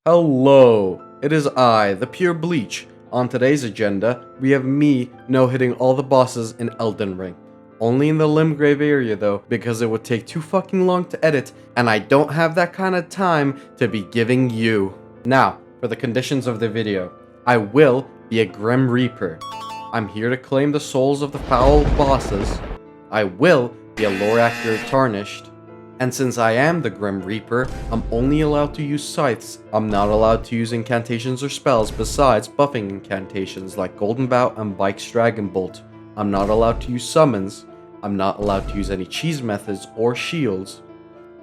Hello, it is I, the Pure Bleach. On today's agenda, we have me no-hitting all the bosses in Elden Ring. Only in the Limgrave area though, because it would take too fucking long to edit, and I don't have that kind of time to be giving you. Now, for the conditions of the video. I will be a Grim Reaper. I'm here to claim the souls of the foul bosses. I will be a lore accurate Tarnished. And since I am the Grim Reaper, I'm only allowed to use scythes. I'm not allowed to use incantations or spells besides buffing incantations like Golden Bout and Bike's Dragon Bolt. I'm not allowed to use summons. I'm not allowed to use any cheese methods or shields.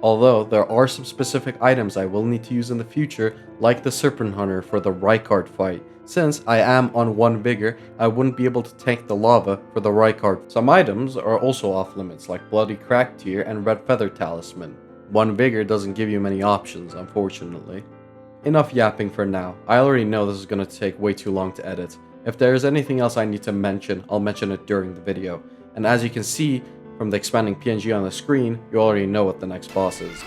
Although there are some specific items I will need to use in the future, like the Serpent Hunter for the Rykard fight. Since I am on 1 vigor, I wouldn't be able to tank the lava for the Rykard. Some items are also off limits, like Bloody Crack Tear and Red Feather Talisman. 1 vigor doesn't give you many options, unfortunately. Enough yapping for now. I already know this is going to take way too long to edit. If there is anything else I need to mention, I'll mention it during the video. And as you can see from the expanding PNG on the screen, you already know what the next boss is.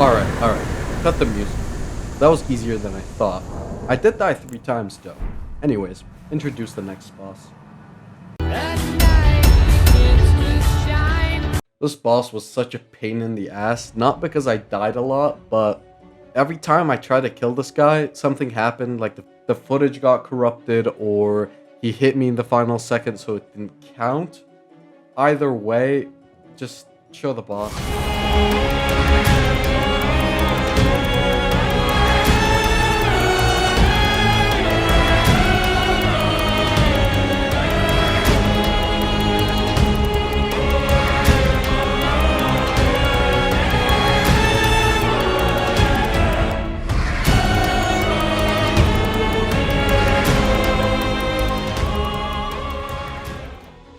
Alright, cut the music. That was easier than I thought. I did die 3 times though. Anyways, introduce the next boss. This boss was such a pain in the ass, not because I died a lot, but every time I tried to kill this guy, something happened, like the footage got corrupted, or he hit me in the final second so it didn't count. Either way, just show the boss.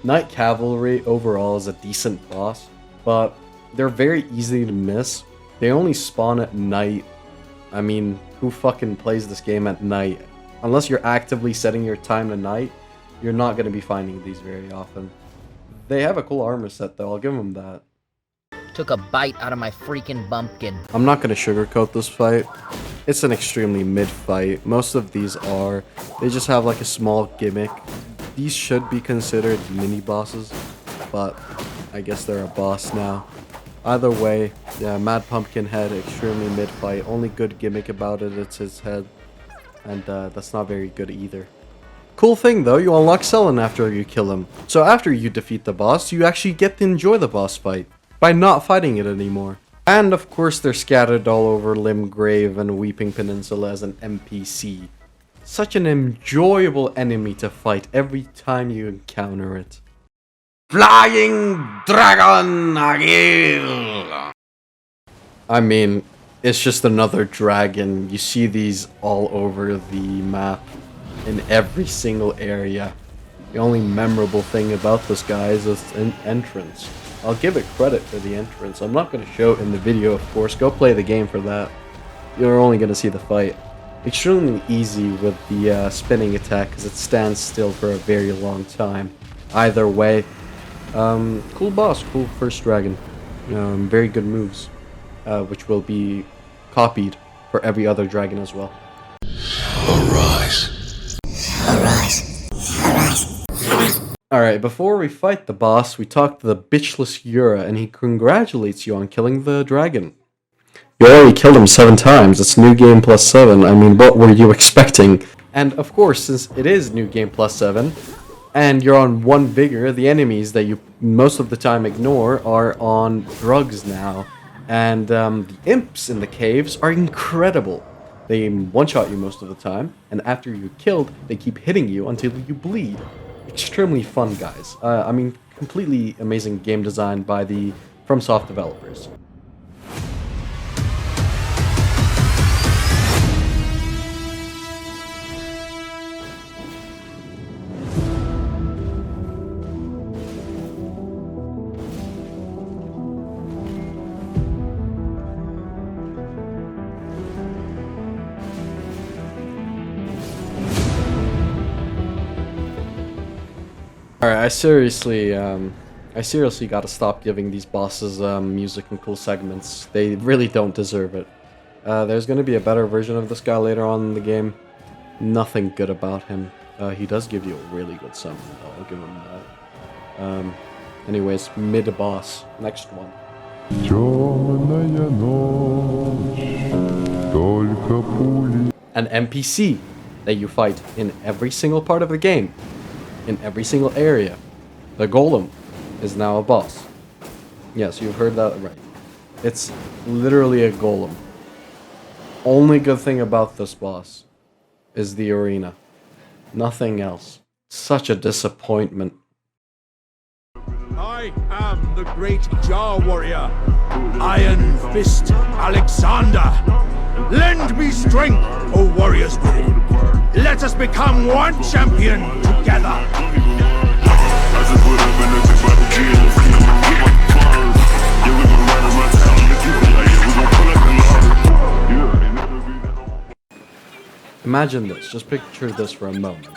Knight Cavalry overall is a decent boss, but they're very easy to miss. They only spawn at night. I mean, who fucking plays this game at night? Unless you're actively setting your time to night, you're not going to be finding these very often. They have a cool armor set though, I'll give them that. Took a bite out of my freaking bumpkin. I'm not going to sugarcoat this fight. It's an extremely mid fight. Most of these are. They just have like a small gimmick. These should be considered mini bosses, but I guess they're a boss now. Either way, yeah, Mad Pumpkin Head, extremely mid fight. Only good gimmick about it, it's his head. And that's not very good either. Cool thing though, you unlock Selen after you kill him. So after you defeat the boss, you actually get to enjoy the boss fight by not fighting it anymore. And of course they're scattered all over Limgrave and Weeping Peninsula as an NPC. Such an enjoyable enemy to fight every time you encounter it. Flying Dragon Agheel! I mean, it's just another dragon. You see these all over the map, in every single area. The only memorable thing about this guy is its entrance. I'll give it credit for the entrance. I'm not going to show it in the video, of course. Go play the game for that. You're only going to see the fight. Extremely easy with the spinning attack because it stands still for a very long time. Either way, cool boss, cool first dragon. Very good moves, which will be copied for every other dragon as well. Arise. Arise. Arise. Alright, before we fight the boss, we talk to the bitchless Yura and he congratulates you on killing the dragon. You already killed him 7 times, it's new game plus 7, I mean, what were you expecting? And of course, since it is new game plus 7, and you're on 1 vigor, the enemies that you most of the time ignore are on drugs now. And the imps in the caves are incredible. They one-shot you most of the time, and after you're killed, they keep hitting you until you bleed. Extremely fun, guys. I mean, completely amazing game design by the FromSoft developers. Alright, I seriously gotta stop giving these bosses music and cool segments. They really don't deserve it. There's gonna be a better version of this guy later on in the game. Nothing good about him. He does give you a really good summon, though. I'll give him that. Anyways, mid-boss. Next one. An NPC that you fight in every single part of the game. In every single area. The Golem is now a boss. Yes, you've heard that right. It's literally a Golem. Only good thing about this boss is the arena. Nothing else. Such a disappointment. I am the great Jar Warrior, Iron Fist Alexander. Lend me strength, O warriors within. Let us become one champion together. Imagine this, just picture this for a moment.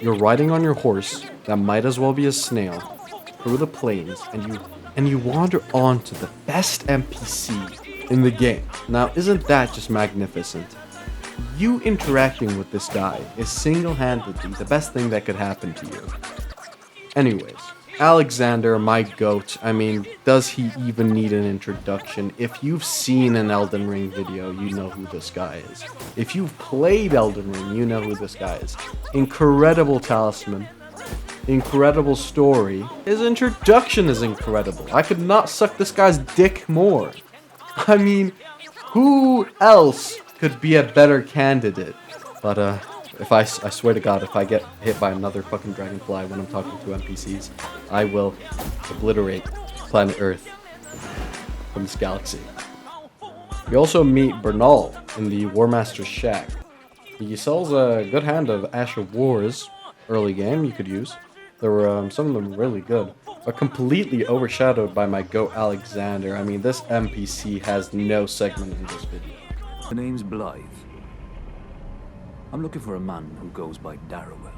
You're riding on your horse, that might as well be a snail, through the plains, and you wander onto the best NPC in the game. Now, isn't that just magnificent? You interacting with this guy is single-handedly the best thing that could happen to you. Anyways, Alexander, my goat, I mean, does he even need an introduction? If you've seen an Elden Ring video, you know who this guy is. If you've played Elden Ring, you know who this guy is. Incredible talisman. Incredible story. His introduction is incredible. I could not suck this guy's dick more. I mean, who else could be a better candidate? But, if I swear to God, if I get hit by another fucking dragonfly when I'm talking to NPCs, I will obliterate planet Earth from this galaxy. We also meet Bernal in the Warmaster's Shack. He sells a good hand of Ash of Wars, early game you could use. There were some of them really good, but completely overshadowed by my goat Alexander. I mean, this NPC has no segment in this video. The name's Blythe. I'm looking for a man who goes by Darriwil.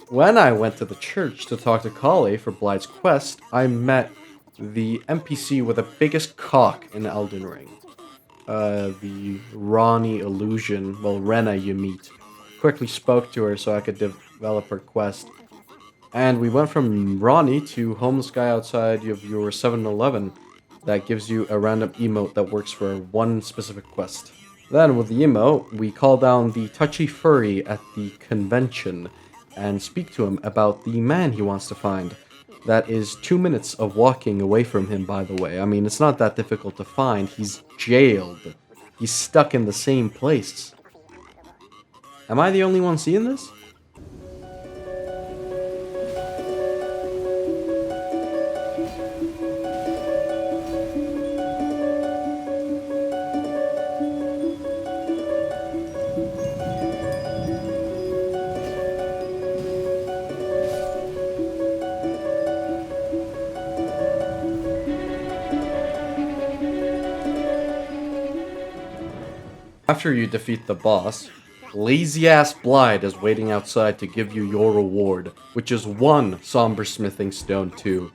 When I went to the church to talk to Kale for Blythe's quest, I met the NPC with the biggest cock in Elden Ring. The Ronnie illusion, well, Rena you meet. Quickly spoke to her so I could develop her quest. And we went from Ronnie to homeless guy outside of your 7-Eleven that gives you a random emote that works for one specific quest. Then, with the emote, we call down the touchy furry at the convention and speak to him about the man he wants to find. That is 2 minutes of walking away from him, by the way. I mean, it's not that difficult to find. He's jailed. He's stuck in the same place. Am I the only one seeing this? After you defeat the boss, lazy-ass Blythe is waiting outside to give you your reward, which is 1 somber smithing stone too.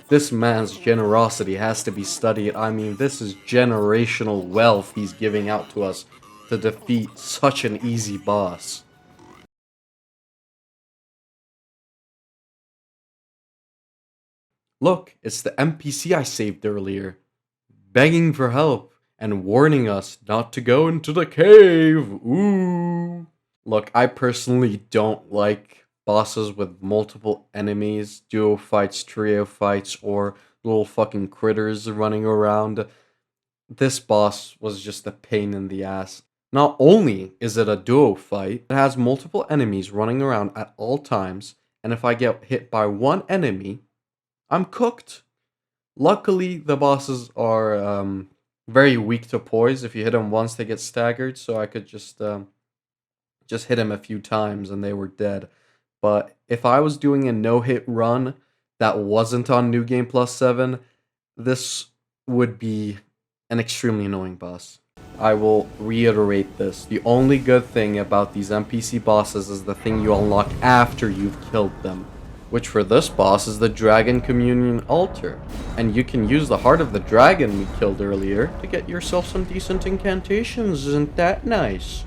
This man's generosity has to be studied. I mean, this is generational wealth he's giving out to us to defeat such an easy boss. Look, it's the NPC I saved earlier, begging for help and warning us not to go into the cave. Ooh. Look, I personally don't like bosses with multiple enemies, duo fights, trio fights, or little fucking critters running around. This boss was just a pain in the ass. Not only is it a duo fight, it has multiple enemies running around at all times, and if I get hit by one enemy, I'm cooked. Luckily, the bosses are very weak to poise. If you hit them once, they get staggered, so I could just hit them a few times and they were dead. But if I was doing a no-hit run that wasn't on New Game Plus 7, this would be an extremely annoying boss. I will reiterate this. The only good thing about these NPC bosses is the thing you unlock after you've killed them. which for this boss is the Dragon Communion Altar. And you can use the heart of the dragon we killed earlier to get yourself some decent incantations, isn't that nice?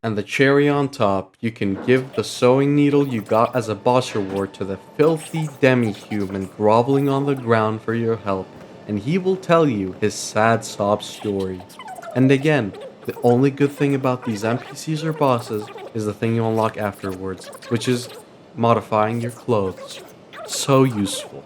And the cherry on top, you can give the sewing needle you got as a boss reward to the filthy demi-human groveling on the ground for your help, and he will tell you his sad sob story. And again, the only good thing about these NPCs or bosses is the thing you unlock afterwards, which is modifying your clothes. So useful.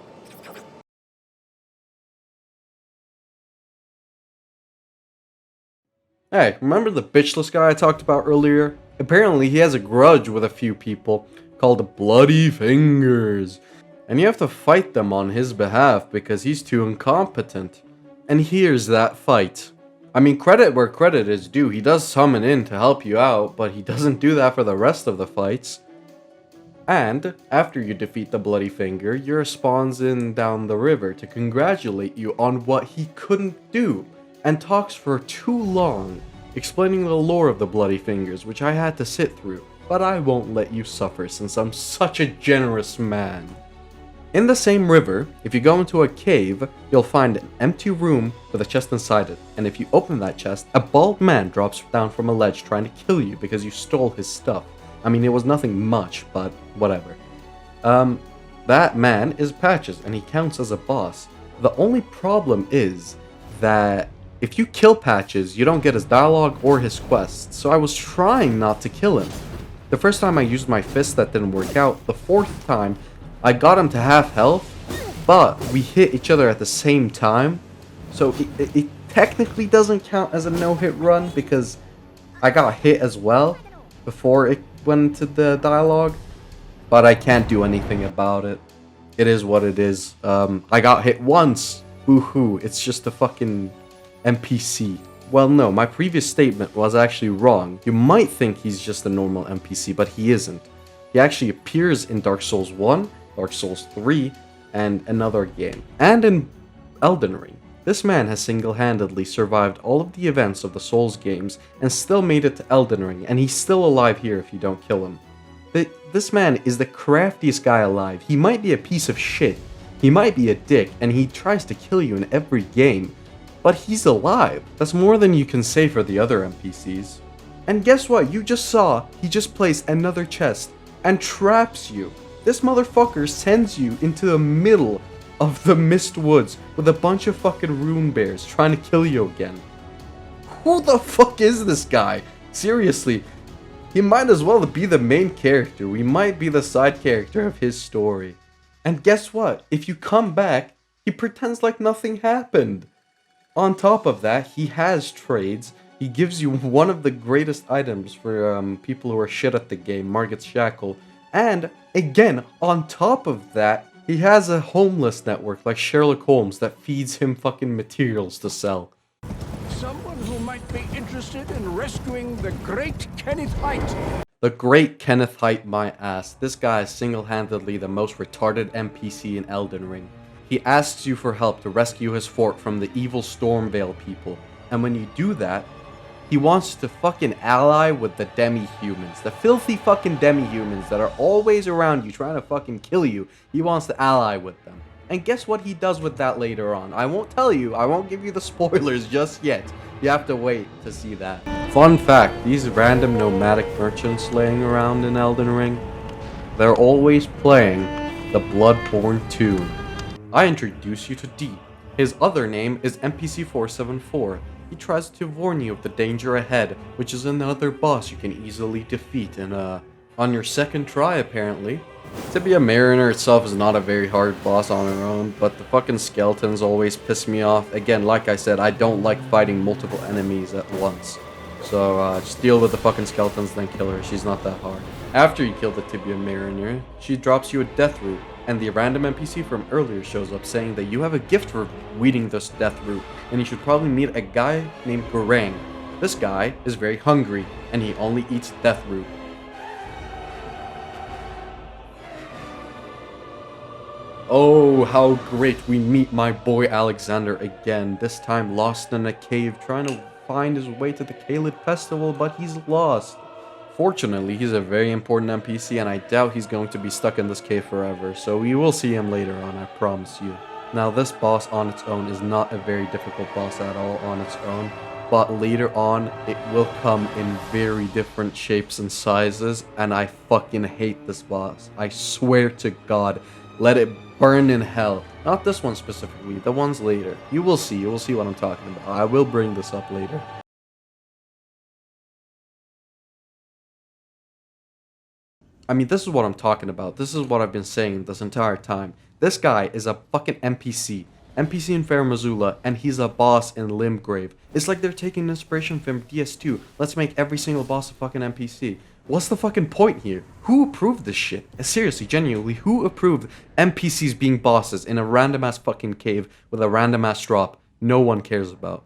Hey, remember the bitchless guy I talked about earlier? Apparently he has a grudge with a few people called Bloody Fingers. And you have to fight them on his behalf because he's too incompetent. And here's that fight. I mean, credit where credit is due. He does summon in to help you out, but he doesn't do that for the rest of the fights. And after you defeat the Bloody Finger, Yura spawns in down the river to congratulate you on what he couldn't do, and talks for too long, explaining the lore of the Bloody Fingers, which I had to sit through, but I won't let you suffer since I'm such a generous man. In the same river, if you go into a cave, you'll find an empty room with a chest inside it, and if you open that chest, a bald man drops down from a ledge trying to kill you because you stole his stuff. I mean, it was nothing much, but whatever. That man is Patches, and he counts as a boss. The only problem is that if you kill Patches, you don't get his dialogue or his quests, so I was trying not to kill him. The first time I used my fist, that didn't work out. The fourth time, I got him to half health, but we hit each other at the same time, so it technically doesn't count as a no-hit run because I got hit as well before it went into the dialogue, but I can't do anything about it. It is what it is. I got hit once. Boo-hoo, it's just a fucking NPC. Well, no, my previous statement was actually wrong. You might think he's just a normal NPC, but he isn't. He actually appears in Dark Souls 1, Dark Souls 3, and another game, and in Elden Ring. This man has single-handedly survived all of the events of the Souls games and still made it to Elden Ring, and he's still alive here if you don't kill him. This man is the craftiest guy alive. He might be a piece of shit, he might be a dick, and he tries to kill you in every game, but he's alive. That's more than you can say for the other NPCs. And guess what? You just saw he just placed another chest and traps you. This motherfucker sends you into the middle of the Mist Woods with a bunch of fucking rune bears trying to kill you again. Who the fuck is this guy? Seriously, he might as well be the main character. We might be the side character of his story. And guess what? If you come back, he pretends like nothing happened. On top of that, he has trades. He gives you one of the greatest items for people who are shit at the game, Margit's Shackle. And again, on top of that, he has a homeless network like Sherlock Holmes that feeds him fucking materials to sell. Someone who might be interested in rescuing the great Kenneth Height. The great Kenneth Height, my ass. This guy is single-handedly the most retarded NPC in Elden Ring. He asks you for help to rescue his fort from the evil Stormveil people. And when you do that, he wants to fucking ally with the demi-humans. The filthy fucking demi-humans that are always around you trying to fucking kill you. He wants to ally with them. And guess what he does with that later on? I won't tell you. I won't give you the spoilers just yet. You have to wait to see that. Fun fact, these random nomadic merchants laying around in Elden Ring, they're always playing the Bloodborne tune. I introduce you to D. His other name is NPC 474. He tries to warn you of the danger ahead, which is another boss you can easily defeat on your second try apparently. Tibia Mariner itself is not a very hard boss on her own, but the fucking skeletons always piss me off. Again, like I said, I don't like fighting multiple enemies at once. So just deal with the fucking skeletons, then kill her. She's not that hard. After you kill the Tibia Mariner, she drops you a death root, and the random NPC from earlier shows up saying that you have a gift for weeding this death root, and you should probably meet a guy named Gorang. This guy is very hungry, and he only eats death root. Oh, how great, we meet my boy Alexander again, this time lost in a cave trying to find his way to the Caelid festival, but he's lost. Fortunately, he's a very important NPC, and I doubt he's going to be stuck in this cave forever, so we will see him later on, I promise you. Now, this boss on its own is not a very difficult boss at all on its own, but later on, it will come in very different shapes and sizes, and I fucking hate this boss. I swear to God, let it burn in hell. Not this one specifically, the ones later. You will see what I'm talking about. I will bring this up later. I mean, this is what I'm talking about. This is what I've been saying this entire time. This guy is a fucking NPC. NPC in Farum, Azula, and he's a boss in Limgrave. It's like they're taking inspiration from DS2. Let's make every single boss a fucking NPC. What's the fucking point here? Who approved this shit? Seriously, genuinely, who approved NPCs being bosses in a random ass fucking cave with a random ass drop no one cares about?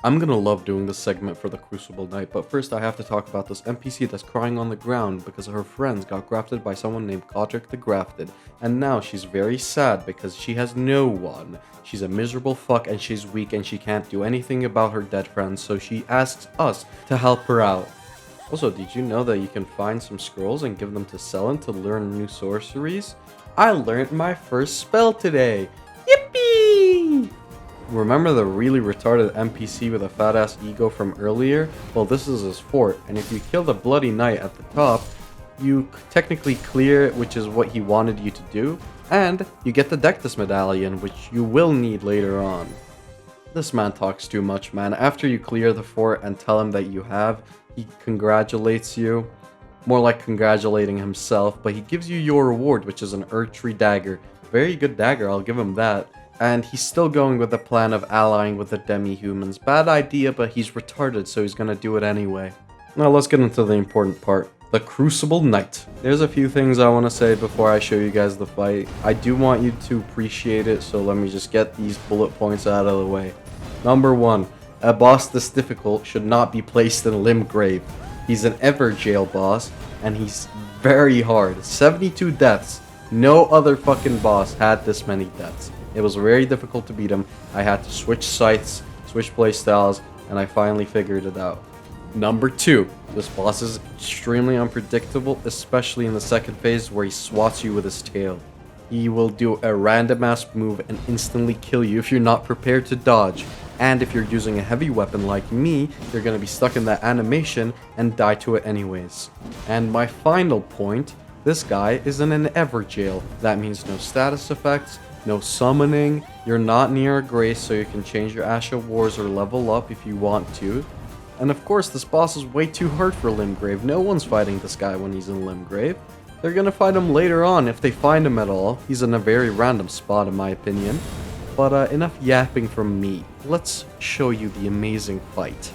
I'm gonna love doing this segment for the Crucible Knight, but first I have to talk about this NPC that's crying on the ground because her friends got grafted by someone named Godric the Grafted, and now she's very sad because she has no one. She's a miserable fuck and she's weak and she can't do anything about her dead friends, so she asks us to help her out. Also, did you know that you can find some scrolls and give them to Selen to learn new sorceries? I learned my first spell today! Yippee! Remember the really retarded NPC with a fat ass ego from earlier? Well, this is his fort, and if you kill the bloody knight at the top, you technically clear it, which is what he wanted you to do, and you get the Dectus medallion, which you will need later on. This man talks too much, man. After you clear the fort and tell him that you have, he congratulates you. More like congratulating himself, but he gives you your reward, which is an Erdtree dagger. Very good dagger, I'll give him that. And he's still going with the plan of allying with the demi-humans. Bad idea, but he's retarded, so he's gonna do it anyway. Now let's get into the important part. The Crucible Knight. There's a few things I want to say before I show you guys the fight. I do want you to appreciate it, so let me just get these bullet points out of the way. Number 1. A boss this difficult should not be placed in Limgrave. He's an Everjail boss, and he's very hard. 72 deaths. No other fucking boss had this many deaths. It was very difficult to beat him. I had to switch sites, switch playstyles, and I finally figured it out. Number 2. This boss is extremely unpredictable, especially in the second phase where he swats you with his tail. He will do a random ass move and instantly kill you if you're not prepared to dodge. And if you're using a heavy weapon like me, you're going to be stuck in that animation and die to it anyways. And my final point, this guy is in an Everjail. That means no status effects, no summoning, you're not near a grace so you can change your Asha Wars or level up if you want to. And of course, this boss is way too hard for Limgrave. No one's fighting this guy when he's in Limgrave. They're gonna fight him later on if they find him at all. He's in a very random spot in my opinion. But enough yapping from me. Let's show you the amazing fight.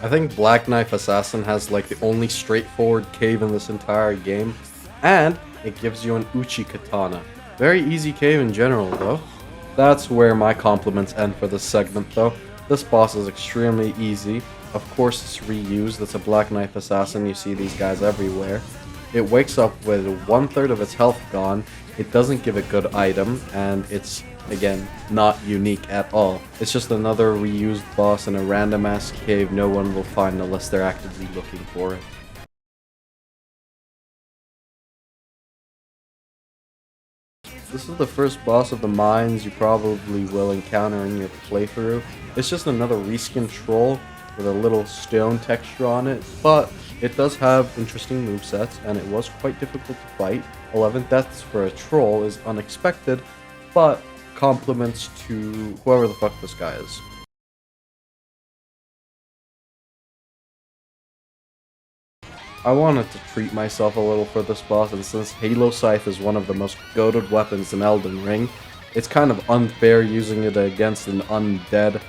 I think Black Knife Assassin has like the only straightforward cave in this entire game, and it gives you an Uchi Katana. Very easy cave in general though. That's where my compliments end for this segment though. This boss is extremely easy. Of course it's reused, it's a Black Knife Assassin, you see these guys everywhere. It wakes up with 1/3 of its health gone, it doesn't give a good item, and it's, again, not unique at all. It's just another reused boss in a random ass cave no one will find unless they're actively looking for it. This is the first boss of the mines you probably will encounter in your playthrough. It's just another reskin troll with a little stone texture on it, but it does have interesting movesets, and it was quite difficult to fight. 11 deaths for a troll is unexpected, but compliments to whoever the fuck this guy is. I wanted to treat myself a little for this boss, and since Halo Scythe is one of the most goated weapons in Elden Ring, it's kind of unfair using it against an undead,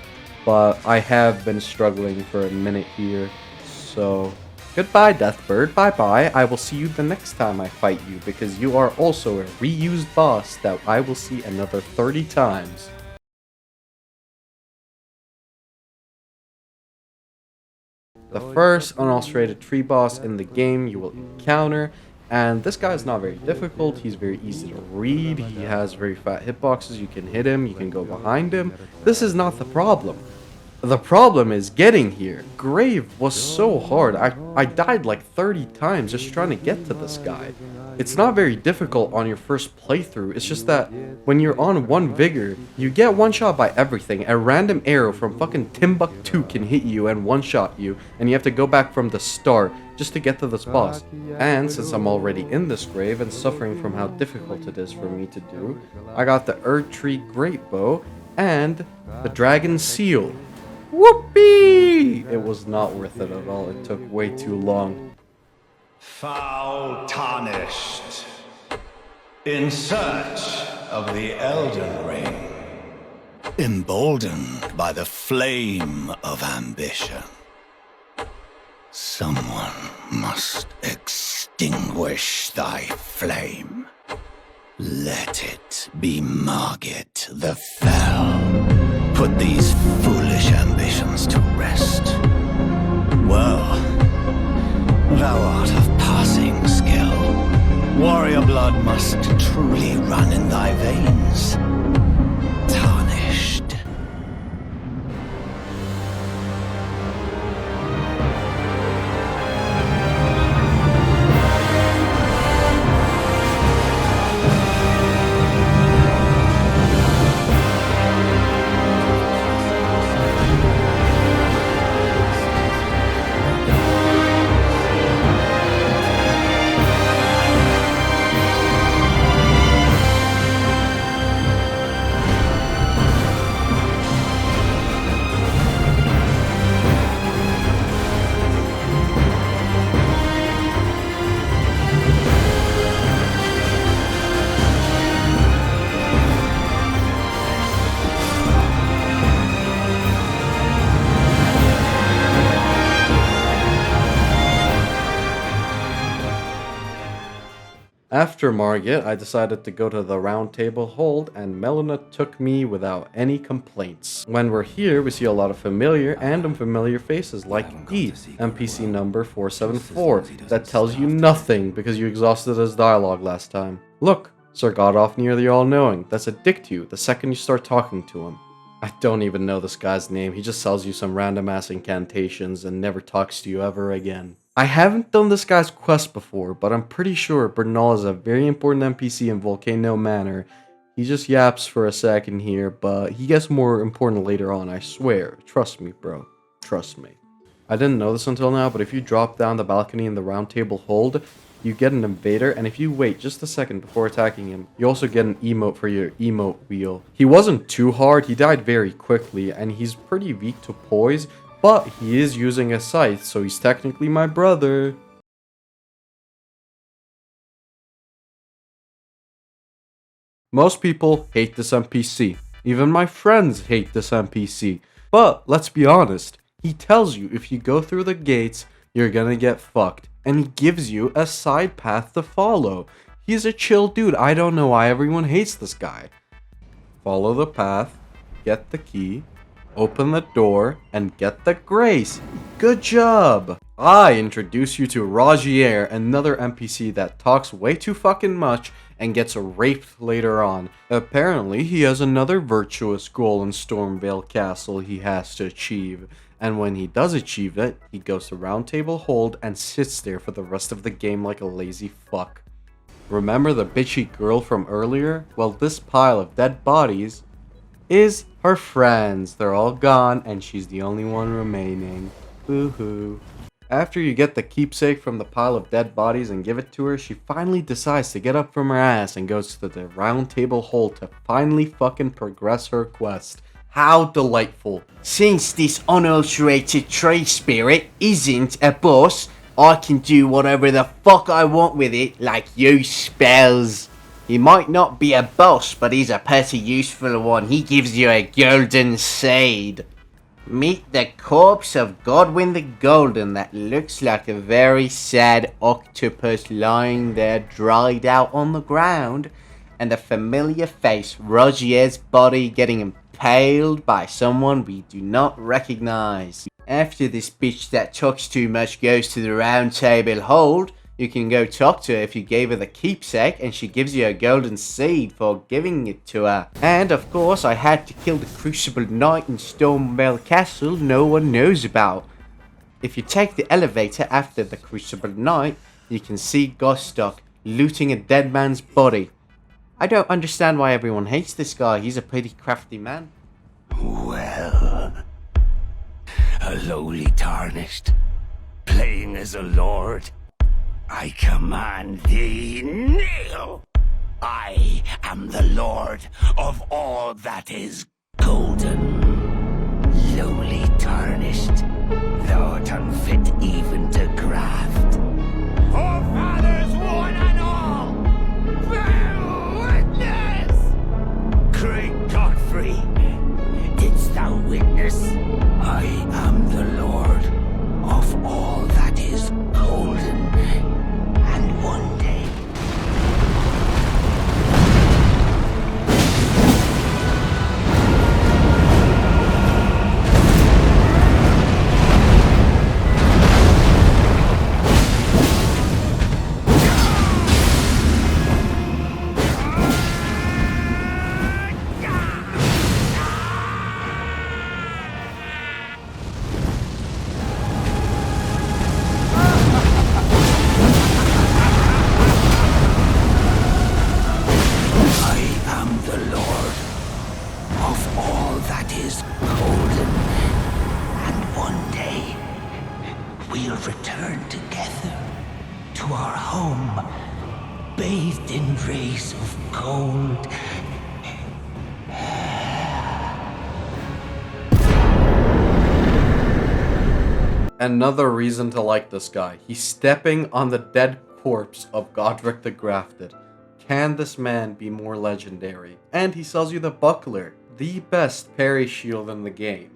but I have been struggling for a minute here, so goodbye Deathbird, bye bye, I will see you the next time I fight you, because you are also a reused boss that I will see another 30 times. The first unalterated tree boss in the game you will encounter, and this guy is not very difficult, he's very easy to read, he has very fat hitboxes, you can hit him, you can go behind him. This is not the problem. The problem is getting here. Grave was so hard. I died like 30 times just trying to get to this guy. It's not very difficult on your first playthrough, it's just that when you're on 1 vigor, you get one-shot by everything. A random arrow from fucking Timbuktu can hit you and one-shot you, and you have to go back from the start just to get to this boss. And since I'm already in this grave and suffering from how difficult it is for me to do, I got the Erdtree Great Bow and the Dragon Seal. Whoopee! It was not worth it at all, it took way too long. Foul Tarnished, in search of the Elden Ring, emboldened by the flame of ambition. Someone must extinguish thy flame. Let it be Margit the Fell. Put these foolish ambitions to rest. Well, thou art of passing skill. Warrior blood must truly run in thy veins. Tarnished. After Margit, I decided to go to the Round Table Hold, and Melina took me without any complaints. When we're here, we see a lot of familiar and unfamiliar faces, like E, NPC number 474, that tells you nothing because you exhausted his dialogue last time. Look, Sir Godofnir the All-Knowing, that's a dick to you the second you start talking to him. I don't even know this guy's name, he just sells you some random ass incantations and never talks to you ever again. I haven't done this guy's quest before, but I'm pretty sure Bernal is a very important NPC in Volcano Manor. He just yaps for a second here, but he gets more important later on, I swear. Trust me, bro. Trust me. I didn't know this until now, but if you drop down the balcony in the Round Table Hold, you get an invader, and if you wait just a second before attacking him, you also get an emote for your emote wheel. He wasn't too hard, he died very quickly, and he's pretty weak to poise, but he is using a scythe, so he's technically my brother. Most people hate this NPC. Even my friends hate this NPC. But let's be honest, He tells you if you go through the gates, you're gonna get fucked, and he gives you a side path to follow. He's a chill dude. I don't know why everyone hates this guy. Follow the path, get the key, open the door, and get the grace. Good job! I introduce you to Rogier, another NPC that talks way too fucking much and gets raped later on. Apparently, he has another virtuous goal in Stormveil Castle he has to achieve. And when he does achieve it, he goes to Round Table Hold and sits there for the rest of the game like a lazy fuck. Remember the bitchy girl from earlier? Well, this pile of dead bodies is her friends. They're all gone and she's the only one remaining. Boo-hoo. After you get the keepsake from the pile of dead bodies and give it to her, she finally decides to get up from her ass and goes to the Round Table Hold to finally fucking progress her quest. How delightful. Since this unalterated tree spirit isn't a boss, I can do whatever the fuck I want with it, like use spells. He might not be a boss, but he's a pretty useful one. He gives you a golden seed. Meet the corpse of Godwin the Golden that looks like a very sad octopus lying there dried out on the ground, and a familiar face, Rogier's body getting impaled by someone we do not recognize. After this bitch that talks too much goes to the Round Table Hold, you can go talk to her if you gave her the keepsake and she gives you a golden seed for giving it to her. And of course I had to kill the Crucible Knight in Stoneveil Castle no one knows about. If you take the elevator after the Crucible Knight, you can see Watchdog looting a dead man's body. I don't understand why everyone hates this guy, he's a pretty crafty man. Well, a lowly Tarnished, playing as a lord. I command thee, kneel! I am the lord of all that is golden. Lowly Tarnished, thou'rt unfit even to graft. Forefathers one and all, bear witness! Great Godfrey, didst thou witness? I am the lord of all that is golden. And one day we'll return together to our home, bathed in rays of gold. Another reason to like this guy. He's stepping on the dead corpse of Godric the Grafted. Can this man be more legendary? And he sells you the buckler, the best parry shield in the game.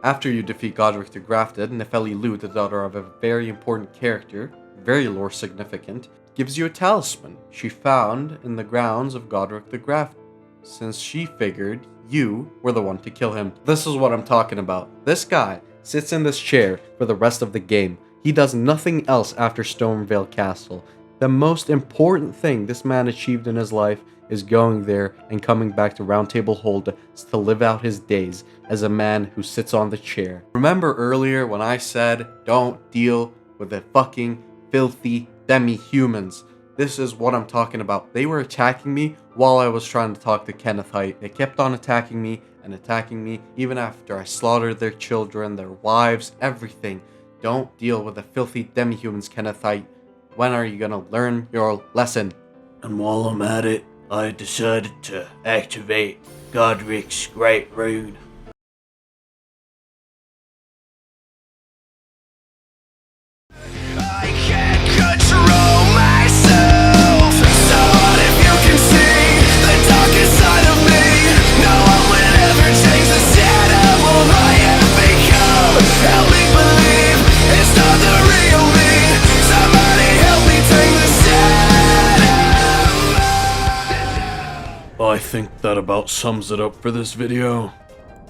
After you defeat Godric the Grafted, Nefeli Lu, the daughter of a very important character, very lore significant, gives you a talisman she found in the grounds of Godric the Grafted, since she figured you were the one to kill him. This is what I'm talking about. This guy sits in this chair for the rest of the game. He does nothing else after Stormveil Castle. The most important thing this man achieved in his life is going there and coming back to Round Table Hold to live out his days as a man who sits on the chair. Remember earlier when I said, don't deal with the fucking filthy demi-humans? This is what I'm talking about. They were attacking me while I was trying to talk to Kennethite. They kept on attacking me and attacking me even after I slaughtered their children, their wives, everything. Don't deal with the filthy demi-humans, Kennethite. When are you gonna learn your lesson? And while I'm at it, I decided to activate Godric's Great Rune. I can't control myself. So what if you can see the darkest side of me? No one will ever change the sad of who I have become. I think that about sums it up for this video.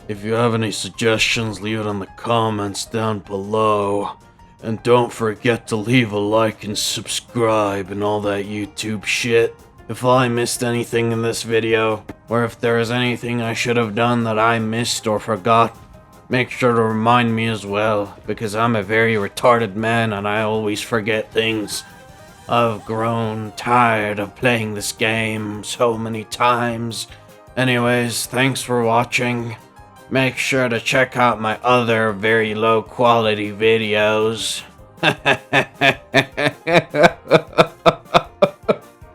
If you have any suggestions, leave it in the comments down below. And don't forget to leave a like and subscribe and all that YouTube shit. If I missed anything in this video, or if there is anything I should have done that I missed or forgot, make sure to remind me as well, because I'm a very retarded man and I always forget things. I've grown tired of playing this game so many times. Anyways, thanks for watching. Make sure to check out my other very low quality videos.